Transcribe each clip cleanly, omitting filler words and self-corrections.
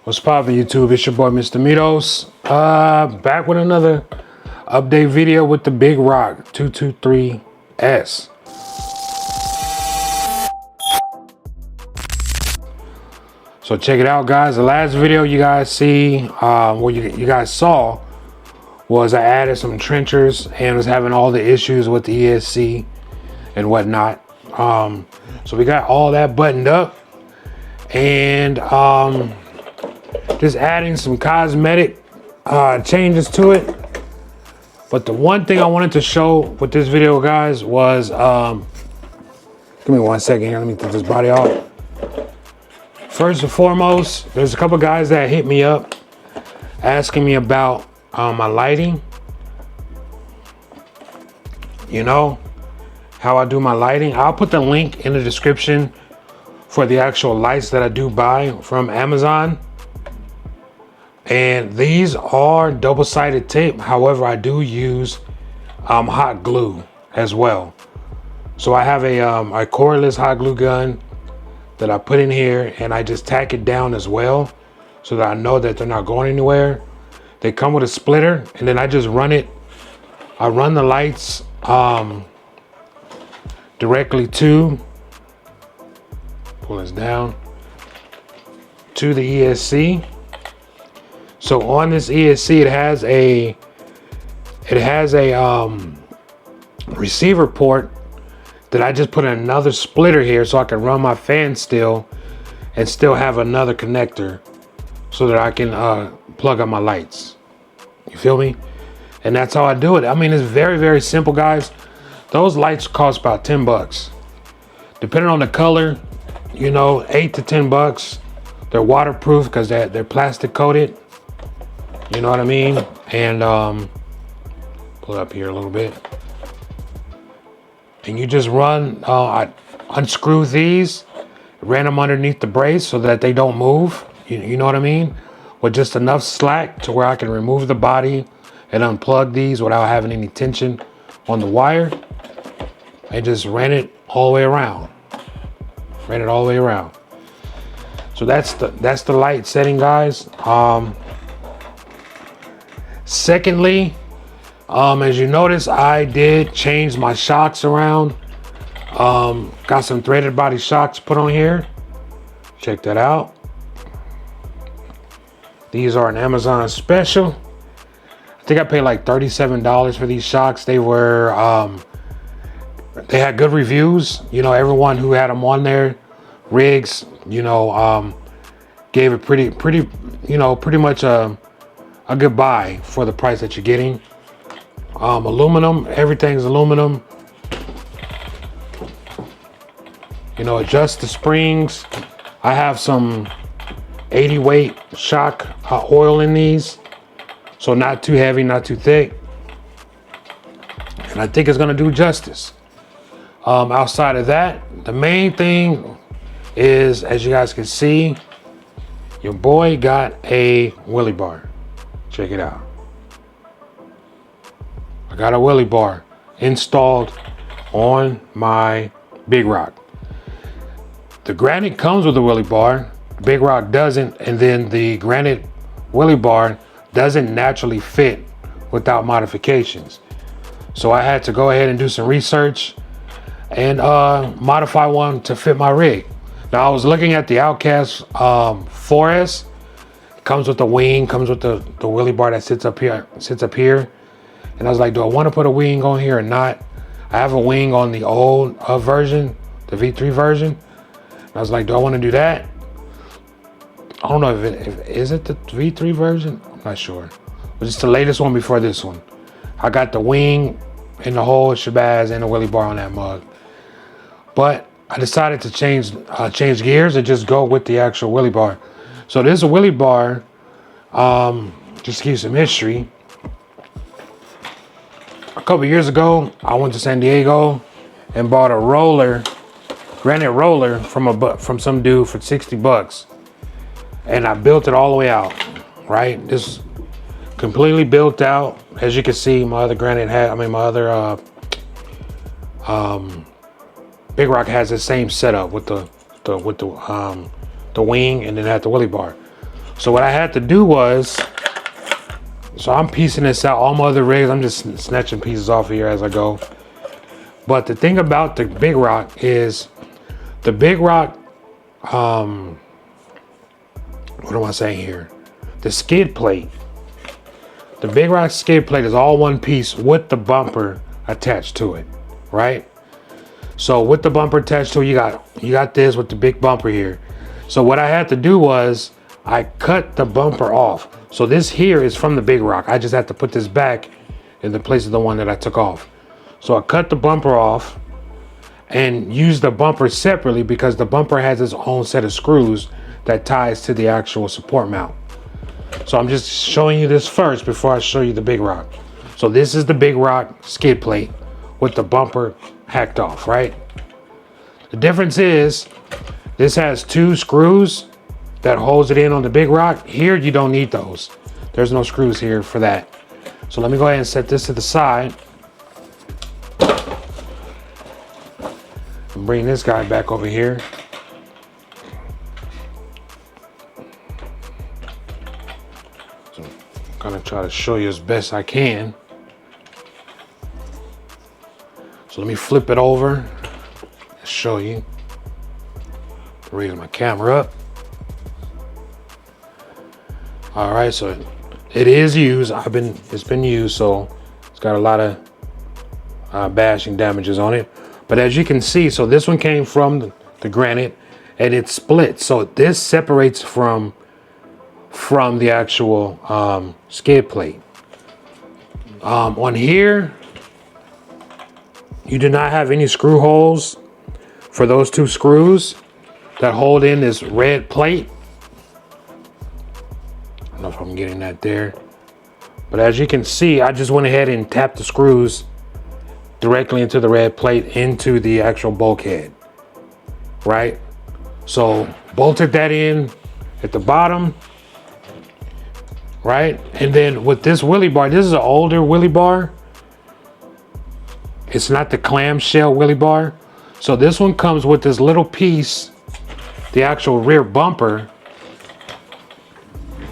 What's poppin' YouTube? It's your boy Mr. Mitos. Back with another update video with the Big Rock 223S. So check it out, guys. The last video you guys see, you guys saw, was I added some trenchers and was having all the issues with the ESC and whatnot. So we got all that buttoned up, and just adding some cosmetic changes to it. But the one thing I wanted to show with this video, guys, was give me 1 second here. Let me get this body off. First and foremost, there's a couple guys that hit me up asking me about my lighting. You know how I do my lighting. I'll put the link in the description for the actual lights that I do buy from Amazon. And these are double-sided tape. However, I do use hot glue as well. So I have a cordless hot glue gun that I put in here, and I just tack it down as well so that I know that they're not going anywhere. They come with a splitter, and then I just run it. I run the lights directly to, pull this down, to the ESC. So on this ESC, it has a receiver port that I just put another splitter here so I can run my fan still and still have another connector so that I can plug up my lights. You feel me? And that's how I do it. I mean, it's very, very simple, guys. Those lights cost about 10 bucks. Depending on the color, you know, 8 to 10 bucks. They're waterproof because they're plastic coated. You know what I mean? And pull it up here a little bit. And you just run, I unscrew these, ran them underneath the brace so that they don't move. You know what I mean? With just enough slack to where I can remove the body and unplug these without having any tension on the wire. I just ran it all the way around. Ran it all the way around. So that's the light setting, guys. Secondly, as you notice, I did change my shocks around. Got some threaded body shocks put on here. Check that out. These are an Amazon special. I think I paid like $37 for these shocks. They were, they had good reviews. You know, everyone who had them on there, rigs, you know, gave it pretty, you know, pretty much a good buy for the price that you're getting. Aluminum, everything's aluminum. You know, adjust the springs. I have some 80 weight shock oil in these, so not too heavy, not too thick, and I think it's gonna do justice. Outside of that, the main thing is, as you guys can see, your boy got a wheelie bar. Check it out. I got a wheelie bar installed on my Big Rock. The Granite comes with a wheelie bar, Big Rock doesn't, and then the Granite wheelie bar doesn't naturally fit without modifications. So I had to go ahead and do some research and modify one to fit my rig. Now I was looking at the Outcast 4S. It comes with the wing, comes with the wheelie bar that sits up here. And I was like, do I want to put a wing on here or not? I have a wing on the old version, the V3 version. And I was like, do I want to do that? I don't know is it the V3 version? I'm not sure. But it's the latest one before this one. I got the wing and the whole shabazz and the wheelie bar on that mug. But I decided to change gears and just go with the actual wheelie bar. So this wheelie bar, just to give you some history. A couple years ago, I went to San Diego and bought a roller, granite roller from some dude for 60 bucks. And I built it all the way out, right? This completely built out. As you can see, my other Big Rock has the same setup with the wing and then had the wheelie bar. So what I had to do was, so I'm piecing this out. All my other rigs, I'm just snatching pieces off here as I go. But the thing about the Big Rock is, the Big Rock, what am I saying here? The skid plate. The Big Rock skid plate is all one piece with the bumper attached to it, right? So with the bumper attached to it, you got this with the big bumper here. So what I had to do was I cut the bumper off. So this here is from the Big Rock. I just had to put this back in the place of the one that I took off. So I cut the bumper off and use the bumper separately because the bumper has its own set of screws that ties to the actual support mount. So I'm just showing you this first before I show you the Big Rock. So this is the Big Rock skid plate with the bumper hacked off, right? The difference is this has 2 screws that holds it in on the Big Rock. Here you don't need those. There's no screws here for that. So let me go ahead and set this to the side. And bring this guy back over here. So I'm gonna try to show you as best I can. So let me flip it over and show you. Raise my camera up. All right, so it is used. It's been used, so it's got a lot of bashing damages on it. But as you can see, so this one came from the granite, and it's split. So this separates from the actual skid plate. On here, you do not have any screw holes for those 2 screws that hold in this red plate. I don't know if I'm getting that there. But as you can see, I just went ahead and tapped the screws directly into the red plate into the actual bulkhead, right? So bolted that in at the bottom, right? And then with this wheelie bar, this is an older wheelie bar. It's not the clamshell wheelie bar. So this one comes with this little piece, the actual rear bumper.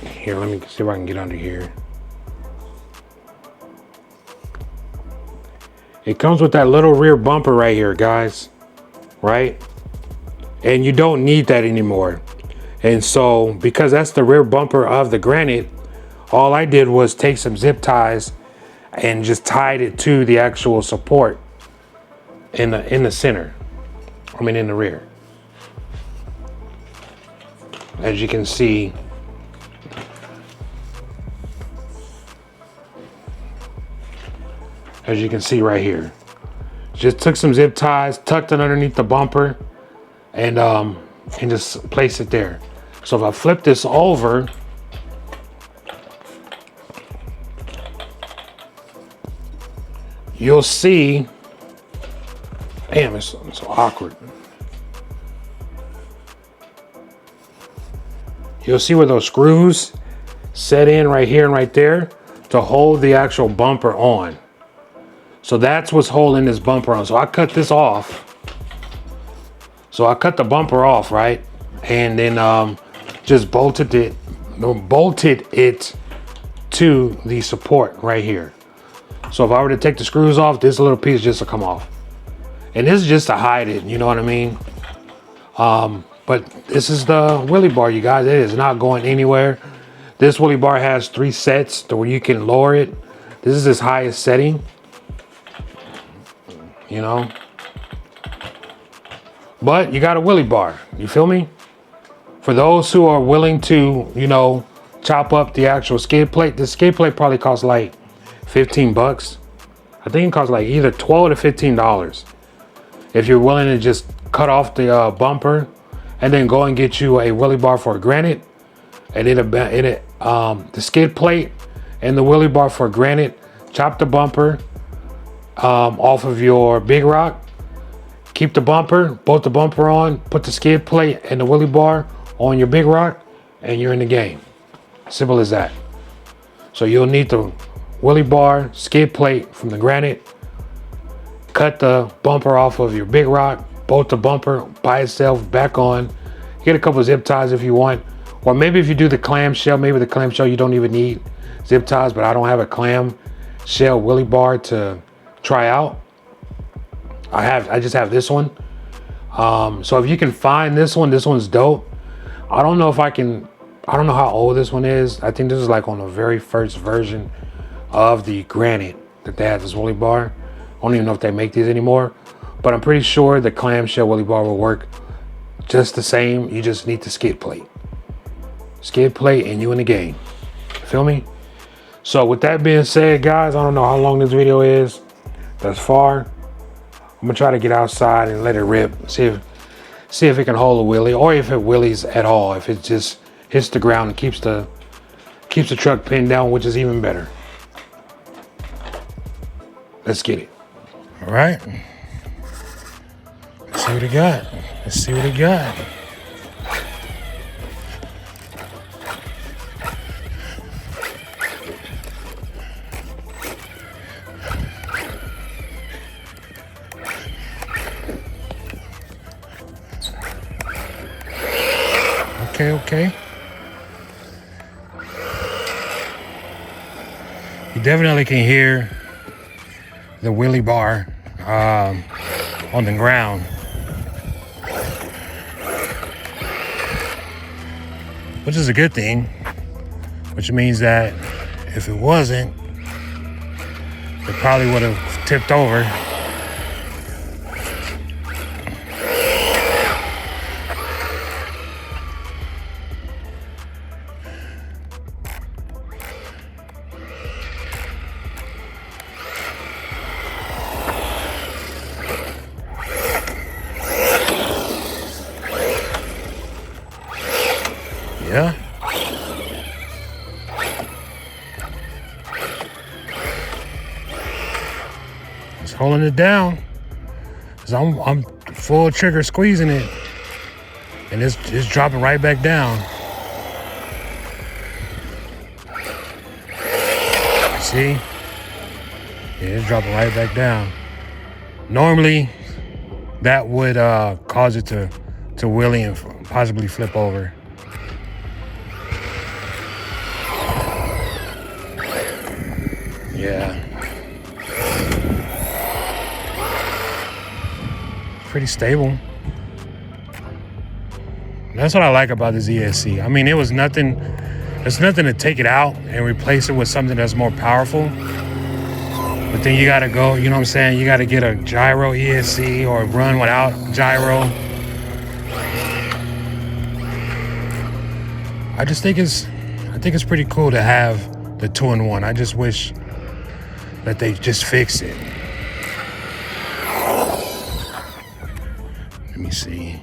Here, let me see if I can get under here. It comes with that little rear bumper right here, guys, right? And you don't need that anymore. And so, because that's the rear bumper of the granite, all I did was take some zip ties and just tied it to the actual support in the center. I mean, in the rear. As you can see, right here, just took some zip ties, tucked it underneath the bumper, and just place it there. So if I flip this over, you'll see, damn, it's so awkward. You'll see where those screws set in right here and right there to hold the actual bumper on. So that's what's holding this bumper on. So I cut this off. So I cut the bumper off, right? And then just bolted it to the support right here. So if I were to take the screws off, this little piece just to come off. And this is just to hide it, you know what I mean? But this is the wheelie bar, you guys. It is not going anywhere. This wheelie bar has 3 sets to where you can lower it. This is its highest setting, you know? But you got a wheelie bar, you feel me? For those who are willing to, you know, chop up the actual skid plate, the skid plate probably costs like 15 bucks. I think it costs like either $12 to $15. If you're willing to just cut off the bumper and then go and get you a wheelie bar for granite, and the skid plate and the wheelie bar for granite, chop the bumper off of your Big Rock, keep the bumper, bolt the bumper on, put the skid plate and the wheelie bar on your Big Rock, and you're in the game. Simple as that. So you'll need the wheelie bar, skid plate from the granite, cut the bumper off of your Big Rock, bolt the bumper by itself back on, get a couple of zip ties if you want, Or maybe if you do the clamshell, maybe the clamshell you don't even need zip ties, but I don't have a clamshell wheelie bar to try out. I just have this one. So if you can find this one's dope. I don't know how old this one is. I think this is like on the very first version of the Granite that they had this wheelie bar. I don't even know if they make these anymore, but I'm pretty sure the clamshell wheelie bar will work just the same. You just need the skid plate. Skid plate and you in the game. Feel me? So with that being said, guys, I don't know how long this video is thus far. I'm gonna try to get outside and let it rip. See if it can hold a wheelie, or if it wheelies at all. If it just hits the ground and keeps the truck pinned down, which is even better. Let's get it. All right. Let's see what it got. Let's see what it got. Okay. You definitely can hear the wheelie bar on the ground. Which is a good thing. Which means that if it wasn't, it probably would have tipped over. Yeah. It's holding it down. Cause I'm full trigger squeezing it, and it's dropping right back down. See? Yeah, it's dropping right back down. Normally, that would cause it to wheelie and possibly flip over. Yeah. Pretty stable. That's what I like about this ESC. I mean, there's nothing to take it out and replace it with something that's more powerful. But then you gotta go, you know what I'm saying? You gotta get a gyro ESC or run without gyro. I think it's pretty cool to have the 2-in-1. I just wish that they just fix it. Let me see.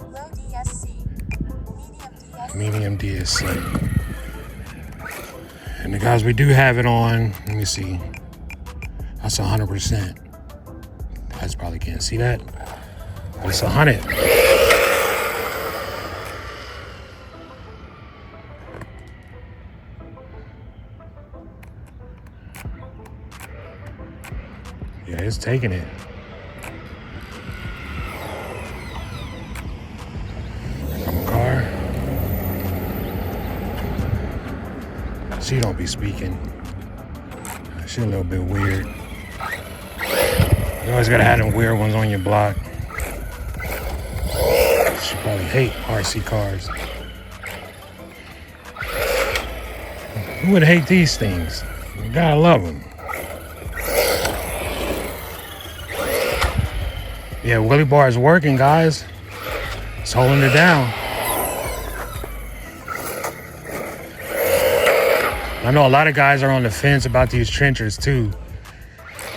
Low DSC. Medium DSC. And the guys, we do have it on. Let me see. That's 100%. Guys probably can't see that. But it's 100. Yeah, it's taking it. Come on, car. She don't be speaking. She a little bit weird. You always gotta have them weird ones on your block. She probably hate RC cars. Who would hate these things? You gotta love them. Yeah, wheelie bar is working, guys. It's holding it down. I know a lot of guys are on the fence about these trenchers too.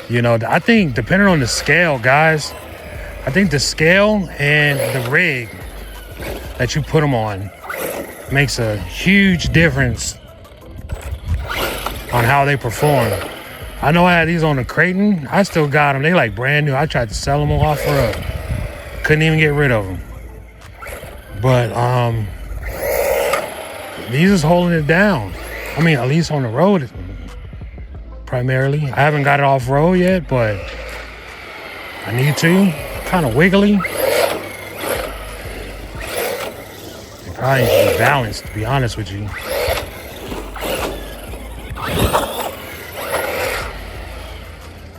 You know, I think depending on the scale, guys, I think the scale and the rig that you put them on makes a huge difference on how they perform. I know I had these on the Creighton. I still got them. They like brand new. I tried to sell them off for up. Couldn't even get rid of them. But these is holding it down. I mean, at least on the road, primarily. I haven't got it off road yet, but I need to. Kind of wiggly. Probably need to be balanced, to be honest with you.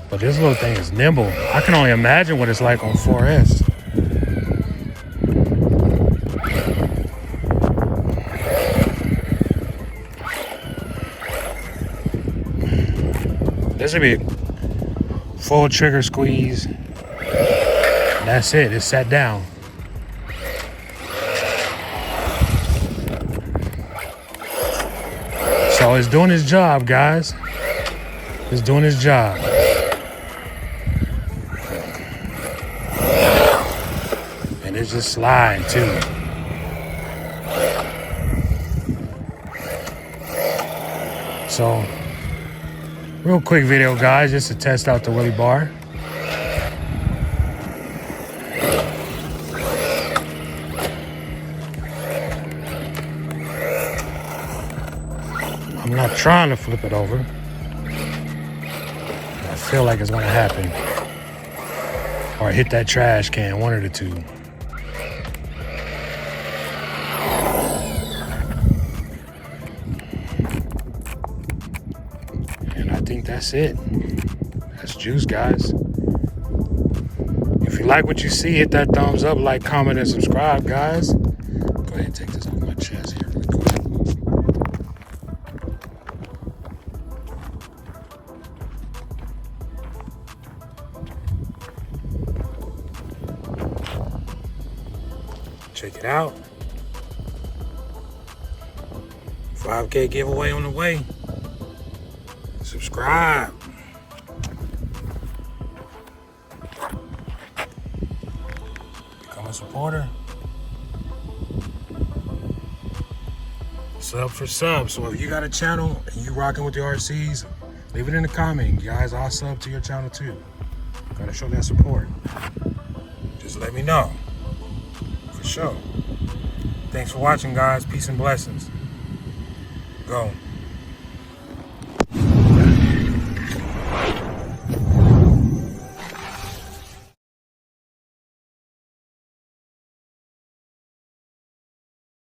But this little thing is nimble. I can only imagine what it's like on 4S. This would be a full trigger squeeze. And that's it. It's sat down. So it's doing its job, guys. It's doing its job. And it's just sliding too. So, real quick video, guys, just to test out the wheelie bar. I'm not trying to flip it over. I feel like it's gonna happen. Or hit that trash can, one of the two. And I think that's it. That's juice, guys. If you like what you see, hit that thumbs up, like, comment, and subscribe, guys. Go ahead and take this off my chest here really quick. Check it out. 5K giveaway on the way. Subscribe. Become a supporter. Sub for sub. So if you got a channel and you rocking with the RCs, leave it in the comment, guys. I'll sub to your channel too. Gotta show that support. Just let me know. For sure. Thanks for watching, guys. Peace and blessings. Go.